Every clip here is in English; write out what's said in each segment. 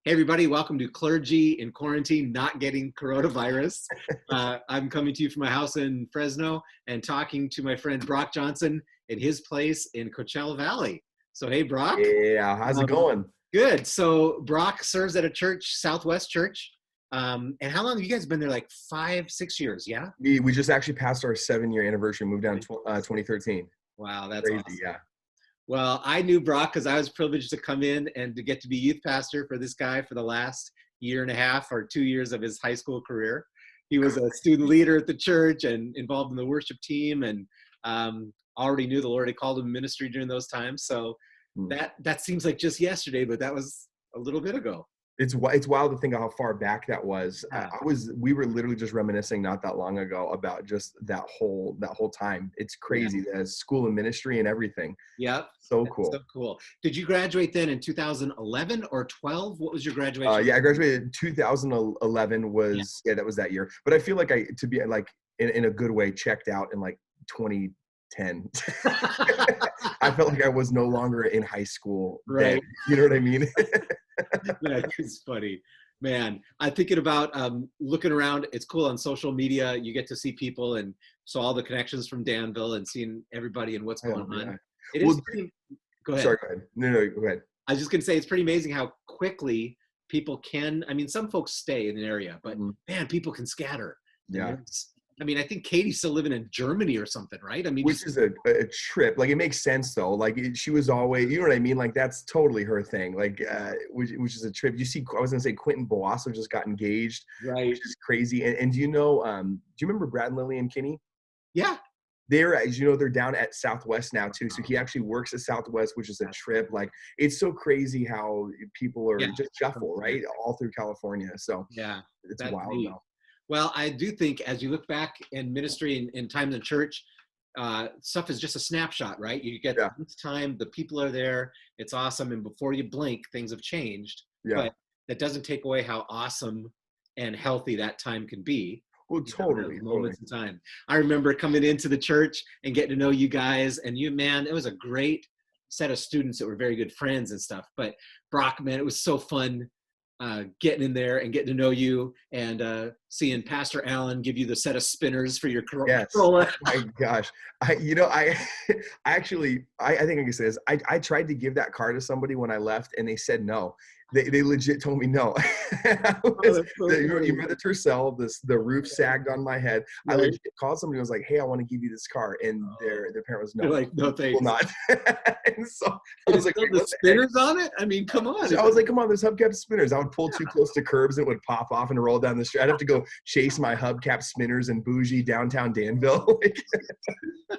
Hey, everybody, welcome to Clergy in Quarantine, Not Getting Coronavirus. I'm coming to you from my house in Fresno and talking to my friend Brock Johnson in his place in Coachella Valley. So, hey, Brock. Yeah, how's it going? Good. So, Brock serves at a church, Southwest Church. And how long have you guys been there? Like 5, 6 years, yeah? We just actually passed our 7-year anniversary, moved down in 2013. Wow, that's Crazy, awesome. yeah. Well, I knew Brock because I was privileged to come in and to get to be youth pastor for this guy for the last year and a half or 2 years of his high school career. He was a student leader at the church and involved in the worship team, and already knew the Lord had called him ministry during those times. So that seems like just yesterday, but that was a little bit ago. It's wild to think of how far back that was. Yeah. We were literally just reminiscing not that long ago about just that whole time. It's crazy, the school and ministry and everything. Yep. So cool. So cool. Did you graduate then in 2011 or 12? What was your graduation? Yeah, I graduated in 2011 that was that year. But I feel like to be like in a good way, checked out in like 2010. I felt like I was no longer in high school. Right. Then. You know what I mean? It's funny, man. I'm thinking about looking around. It's cool on social media. You get to see people and saw all the connections from Danville and seeing everybody and what's going on. It is pretty, go ahead. Sorry, go ahead. No, go ahead. I was just going to say, it's pretty amazing how quickly people can, I mean, some folks stay in an area, but man, people can scatter. Yeah. I mean, I think Katie's still living in Germany or something, right? I mean, which is a trip. Like, it makes sense though. Like, she was always, you know what I mean? Like, that's totally her thing. Like, which is a trip. You see, I was gonna say Quentin Boasso just got engaged, right? Which is crazy. And do you know? Do you remember Brad and Lily and Kinney? Yeah. They're, as you know, they're down at Southwest now too. So he actually works at Southwest, which is a trip. Like, it's so crazy how people are just shuffle right all through California. So yeah, it's wild though. Well, I do think as you look back in ministry and times in church, stuff is just a snapshot, right? You get this time, the people are there, it's awesome, and before you blink, things have changed. Yeah. But that doesn't take away how awesome and healthy that time can be. Well, totally. Moments in time. I remember coming into the church and getting to know you guys, and you, man, it was a great set of students that were very good friends and stuff. But Brock, man, it was so fun getting in there and getting to know you and seeing Pastor Allen give you the set of spinners for your Corolla. Oh my gosh. I think I can say this. I tried to give that car to somebody when I left and they said no. They legit told me no. You remember the Tercel, the roof sagged on my head. Right. I legit called somebody and was like, hey, I want to give you this car. And their parent was no. They're like, no, thanks. Will not. And so I was like, the spinners on it? I mean, come on. So I was like, come on, there's hubcap spinners. I would pull too close to curbs and it would pop off and roll down the street. I'd have to go chase my hubcap spinners in bougie downtown Danville. You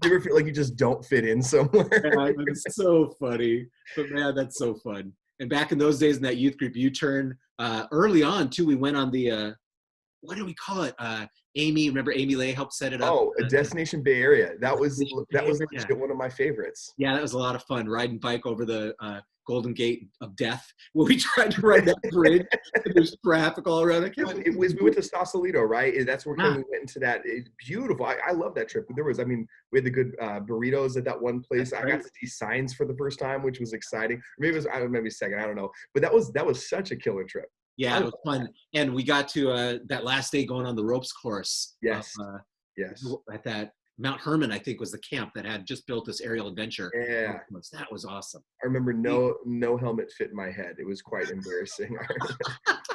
ever feel like you just don't fit in somewhere? Yeah, it's so funny. But man, that's so fun. And back in those days in that youth group, U-Turn, early on too, we went on the, what do we call it? Amy, remember Amy Lay helped set it up? Oh, a Destination Bay Area. That was one of my favorites. Yeah, that was a lot of fun, riding bike over the Golden Gate of Death, where we tried to ride that bridge. There's traffic all around. We went to Sausalito, right? That's where we went into that. It's beautiful. I love that trip. We had the good burritos at that one place. I got to see signs for the first time, which was exciting. Maybe it was maybe second, I don't know. But that was such a killer trip. Yeah, it was fun. And we got to that last day going on the ropes course. Yes. Yes. At that Mount Herman, I think, was the camp that had just built this aerial adventure. Yeah. That was awesome. I remember no helmet fit my head. It was quite embarrassing.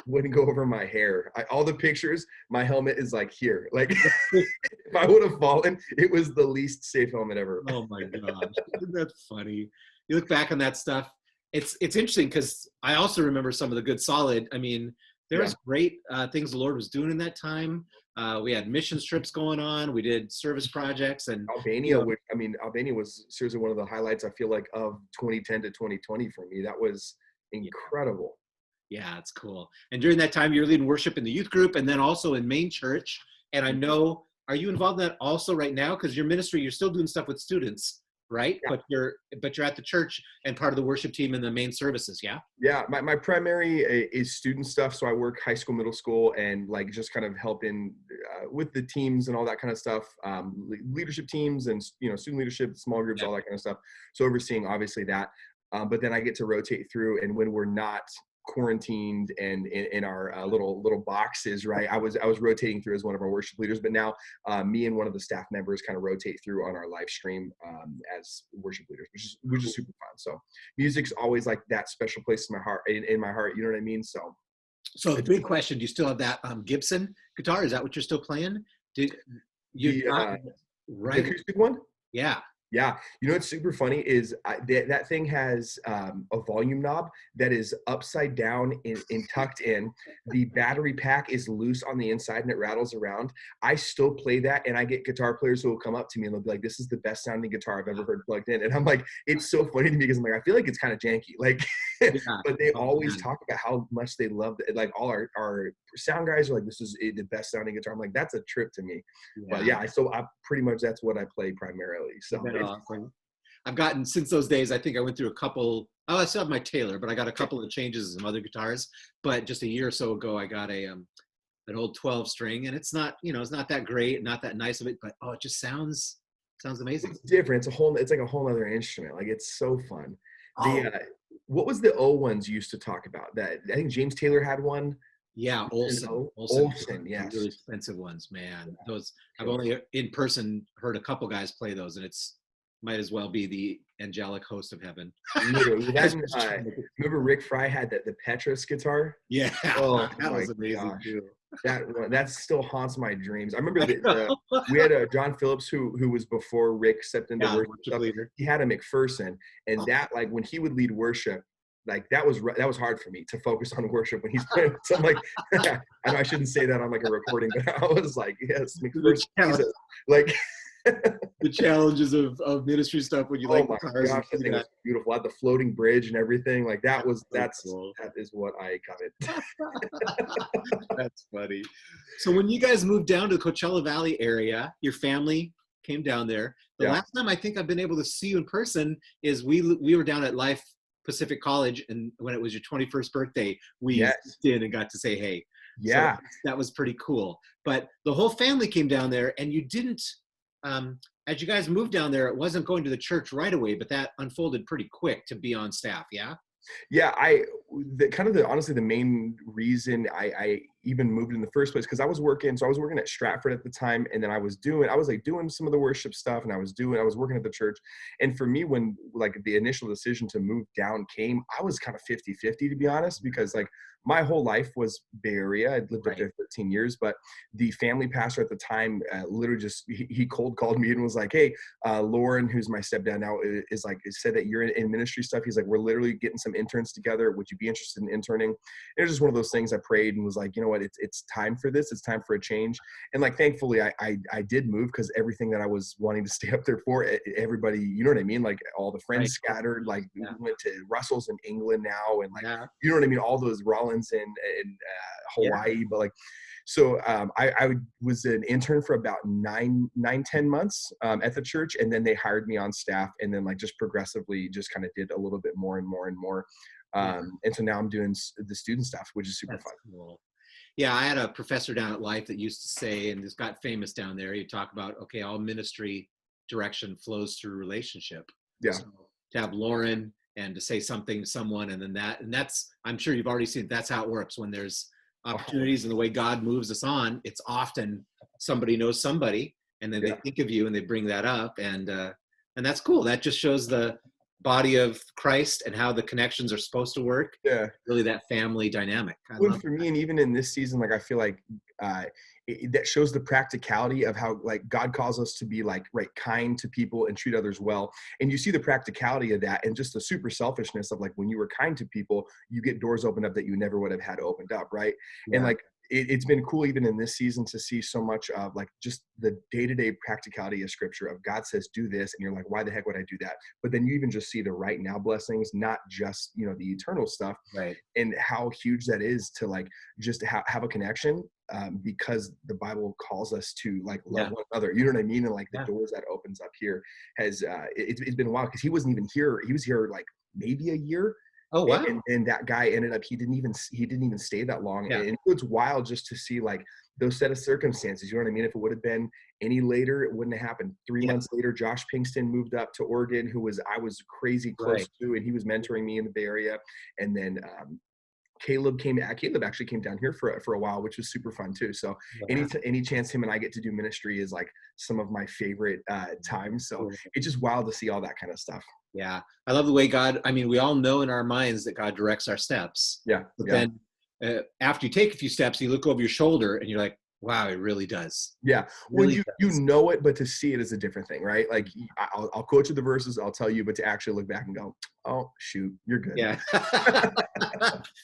Wouldn't go over my hair. All the pictures, my helmet is like here. Like, if I would have fallen, it was the least safe helmet ever. Oh my gosh. Isn't that funny? You look back on that stuff. It's interesting because I also remember some of the good solid. I mean, there was great things the Lord was doing in that time. We had mission trips going on. We did service projects and Albania. Albania was seriously one of the highlights, I feel like, of 2010 to 2020 for me. That was incredible. Yeah, it's cool. And during that time, you were leading worship in the youth group and then also in main church. And I know, are you involved in that also right now? Because your ministry, you're still doing stuff with students, right? Yeah. But you're at the church and part of the worship team in the main services, yeah? Yeah, my primary is student stuff. So I work high school, middle school, and like just kind of helping with the teams and all that kind of stuff, leadership teams and student leadership, small groups, all that kind of stuff. So overseeing obviously that, but then I get to rotate through, and when we're not quarantined and in our little boxes, right? I was rotating through as one of our worship leaders, but now me and one of the staff members kind of rotate through on our live stream as worship leaders, which is super fun. So music's always like that special place in my heart, in my heart. You know what I mean? So the big question: do you still have that Gibson guitar? Is that what you're still playing? Did you not the acoustic one? Yeah. Yeah, you know what's super funny is that thing has a volume knob that is upside down and tucked in. The battery pack is loose on the inside and it rattles around. I still play that, and I get guitar players who will come up to me and they'll be like, "This is the best sounding guitar I've ever heard plugged in." And I'm like, it's so funny to me because I'm like, I feel like it's kind of janky, like, but they always talk about how much they love it. Like all our sound guys are like, "This is the best sounding guitar." I'm like, that's a trip to me. But yeah, I pretty much that's what I play primarily. So. Awesome. I've gotten, since those days, I think I went through a couple. Oh, I still have my Taylor, but I got a couple of changes in some other guitars. But just a year or so ago, I got an old 12 string, and it's not, it's not that great, not that nice of it, but it just sounds amazing. It's different. It's like a whole other instrument. Like, it's so fun. What was the O ones you used to talk about? That I think James Taylor had one. Yeah, Olson, yes. Really expensive ones, man. Those I've only in person heard a couple guys play those, and it's might as well be the angelic host of heaven. Literally. Remember Rick Fry had the Petrus guitar? Yeah, that was amazing too. That still haunts my dreams. I remember we had John Phillips who was before Rick stepped into worship stuff. He had a McPherson, and that, like, when he would lead worship, like that was hard for me to focus on worship when he's playing. So I'm like, I know I shouldn't say that on like a recording, but I was like, yes, McPherson, Jesus. Like. The challenges of ministry stuff when you like guitars. Gosh, that thing was beautiful. I had the floating bridge and everything. Like that is what I covet. That's funny. So when you guys moved down to the Coachella Valley area, your family came down there. The last time I think I've been able to see you in person is we were down at Life Pacific College, and when it was your 21st birthday, we stepped in and got to say hey. Yeah, so that was pretty cool. But the whole family came down there, and you didn't. As you guys moved down there, it wasn't going to the church right away, but that unfolded pretty quick to be on staff. Yeah. Yeah, honestly, the main reason I even moved in the first place, because I was working at Stratford at the time, and then I was doing some of the worship stuff, and I was working at the church. And for me, when like the initial decision to move down came, I was kind of 50-50, to be honest, because like my whole life was Bay Area. I'd lived up there 13 years, but the family pastor at the time literally just, he cold called me and was like, "Hey, Lauren, who's my stepdad now, said that you're in ministry stuff." He's like, "We're literally getting some interns together. Would you be interested in interning?" And it was just one of those things. I prayed and was like, you know what, it's time for this. It's time for a change. And like, thankfully I did move, because everything that I was wanting to stay up there for, everybody, you know what I mean? Like all the friends scattered, like we went to Russell's in England now. And like, you know what I mean? All those Rollins in Hawaii, but like, so I was an intern for about 10 months at the church, and then they hired me on staff, and then like just progressively just kind of did a little bit more and more and more. And so now I'm doing the student stuff, which is super fun. Cool. Yeah, I had a professor down at Life that used to say, and this got famous down there, he'd talk about, okay, all ministry direction flows through relationship. Yeah. So to have Lauren and to say something to someone, and that's, I'm sure you've already seen, that's how it works when there's opportunities and the way God moves us on. It's often somebody knows somebody, and then they think of you and they bring that up, and that's cool. That just shows the body of Christ and how the connections are supposed to work. Yeah, really that family dynamic. Well, for me, and even in this season, like I feel like that shows the practicality of how like God calls us to be like kind to people and treat others well. And you see the practicality of that, and just the super selfishness of like when you were kind to people, you get doors opened up that you never would have had opened up, right? And like it's been cool even in this season to see so much of like just the day-to-day practicality of scripture of God says do this, and you're like, why the heck would I do that? But then you even just see the right now blessings, not just the eternal stuff, right? And how huge that is to like just have a connection, because the Bible calls us to like love one another, you know what I mean? And like the doors that opens up here has it's been a while, because he wasn't even here. He was here like maybe a year. Oh wow! And that guy ended up, he didn't even stay that long. And it was wild just to see like those set of circumstances. You know what I mean? If it would have been any later, it wouldn't have happened. 3 months later, Josh Pinkston moved up to Oregon, I was crazy close to, and he was mentoring me in the Bay Area. And then Caleb actually came down here for a while, which was super fun too. So Yeah. any chance him and I get to do ministry is like some of my favorite times. So Cool. it's just wild to see all that kind of stuff. Yeah. I love the way God, I mean, we all know in our minds that God directs our steps, Yeah. but Yeah. then after you take a few steps, you look over your shoulder and you're like, wow, it really does. Yeah. When Really you does. know it, but to see it is a different thing, right? Like I'll quote you the verses, I'll tell you, but to actually look back and go, oh shoot, you're good. Yeah.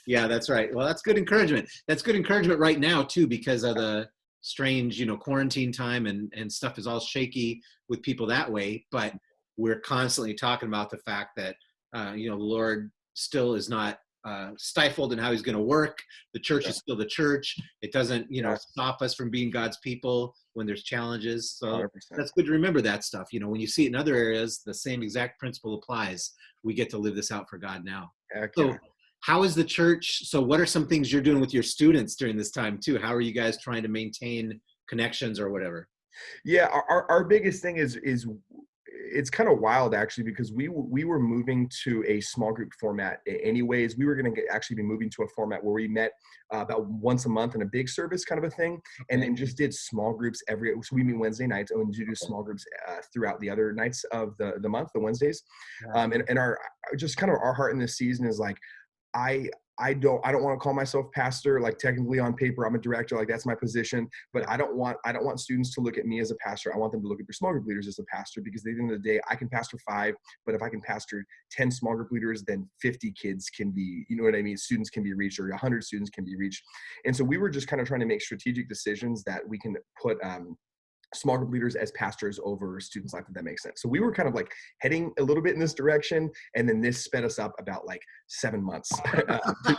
Yeah, that's right. Well, that's good encouragement. That's good encouragement right now too, because of the strange, quarantine time and stuff is all shaky with people that way. But we're constantly talking about the fact that, the Lord still is not stifled in how he's going to work. The church Yeah. is still the church. It doesn't, Yeah. stop us from being God's people when there's challenges. So 100%. that's good to remember that stuff. When you see it in other areas, the same exact principle applies. We get to live this out for God now. Heck So yeah. how is the church? So what are some things you're doing with your students during this time too? How are you guys trying to maintain connections or whatever? Yeah, our biggest thing is it's kind of wild actually, because we were moving to a small group format anyways. We were going to actually be moving to a format where we met about once a month in a big service kind of a thing, and Okay. then just did small groups so we meet Wednesday nights and do small groups throughout the other nights of the month, the Wednesdays. Yeah. And our just kind of our heart in this season is like, I I don't want to call myself pastor. Like technically on paper, I'm a director. Like that's my position. But I don't want students to look at me as a pastor. I want them to look at their small group leaders as a pastor, because at the end of the day, I can pastor 5, but if I can pastor 10 small group leaders, then 50 kids can be, you know what I mean? Students can be reached, or 100 students can be reached. And so we were just kind of trying to make strategic decisions that we can put small group leaders as pastors over students' life, if that makes sense. So we were kind of like heading a little bit in this direction, and then this sped us up about like 7 months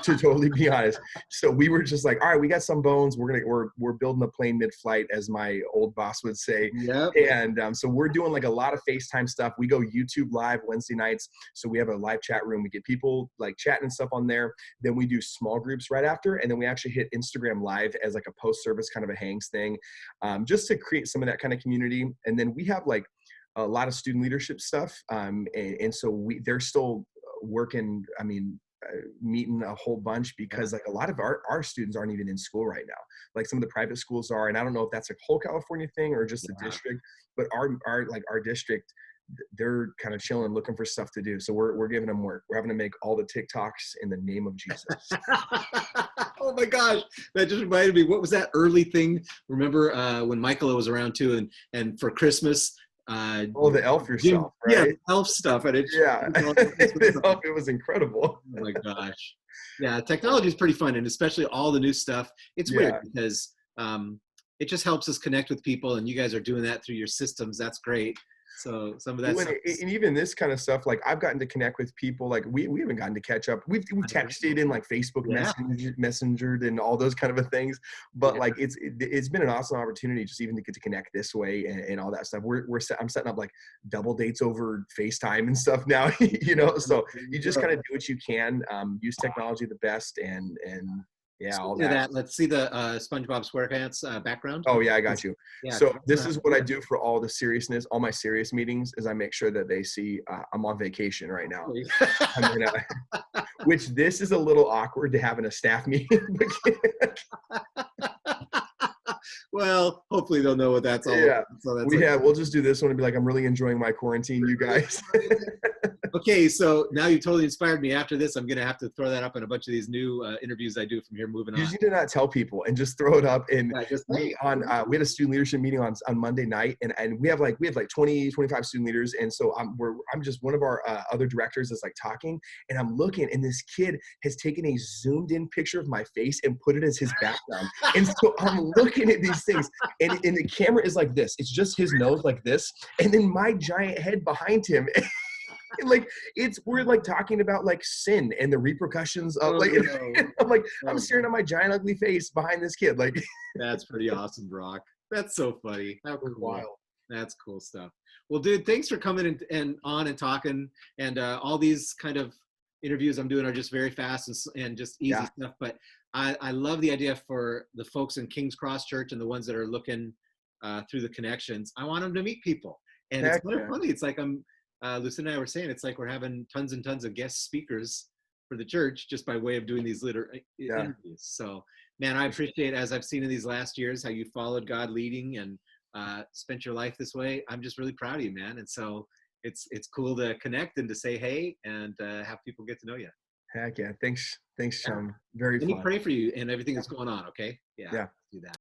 to totally be honest. So we were just like, all right, we got some bones. We're building a plane mid-flight, as my old boss would say. Yep. And so we're doing like a lot of FaceTime stuff. We go YouTube live Wednesday nights. So we have a live chat room. We get people like chatting and stuff on there. Then we do small groups right after. And then we actually hit Instagram live as like a post-service kind of a hangs thing, just to create some of that kind of community. And then we have like a lot of student leadership stuff. And so they're still working, meeting a whole bunch, because like a lot of our students aren't even in school right now. Like some of the private schools are, and I don't know if that's a whole California thing or just the district, but our district, they're kind of chilling, looking for stuff to do. So we're giving them work. We're having to make all the TikToks in the name of Jesus. Oh my gosh, that just reminded me. What was that early thing? Remember when Michaela was around too, and for Christmas, The elf yourself, right? Yeah, the elf stuff, and It was incredible. Oh my gosh, yeah, technology is pretty fun, and especially all the new stuff. It's weird because it just helps us connect with people, and you guys are doing that through your systems. That's great. So some of that stuff and even this kind of stuff, like I've gotten to connect with people, like we haven't gotten to catch up. We've texted and like Facebook messengered and all those kind of things, but like it's been an awesome opportunity just even to get to connect this way and all that stuff. I'm setting up like double dates over FaceTime and stuff now, so you just kind of do what you can, use technology the best, and all that. Let's see the SpongeBob SquarePants background. Oh yeah, I got you. Yeah, so this is what I do for all the seriousness, all my serious meetings, is I make sure that they see I'm on vacation right now. Which this is a little awkward to have in a staff meeting. Well, hopefully they'll know what that's all about. So we'll just do this one and be like, I'm really enjoying my quarantine, you guys. Okay, so now you totally inspired me. After this, I'm going to have to throw that up in a bunch of these new interviews I do from here moving on. You need to not tell people and just throw it up. And we had a student leadership meeting on Monday night, and we have like 20, 25 student leaders. And so I'm just one of our other directors is like talking, and I'm looking, and this kid has taken a zoomed in picture of my face and put it as his background. And so I'm looking at these things, and the camera is like this. It's just his nose like this, and then my giant head behind him. Like we're like talking about like sin and the repercussions of I'm staring at my giant ugly face behind this kid. Like that's pretty awesome, Brock. That's so funny. How cool. Wild. That's cool stuff. Well, dude, thanks for coming and on and talking. And all these kind of interviews I'm doing are just very fast and just easy stuff. But I love the idea for the folks in King's Cross Church and the ones that are looking through the connections. I want them to meet people. And it's kind of funny. It's like Lucinda and I were saying, it's like we're having tons and tons of guest speakers for the church just by way of doing these interviews. So, man, I appreciate, as I've seen in these last years, how you followed God leading and spent your life this way. I'm just really proud of you, man. And so it's cool to connect and to say hey and have people get to know you. Heck yeah. Thanks, Yeah. Chum. Very Let me fun. pray for you and everything that's going on, okay? Yeah. Yeah. Do that.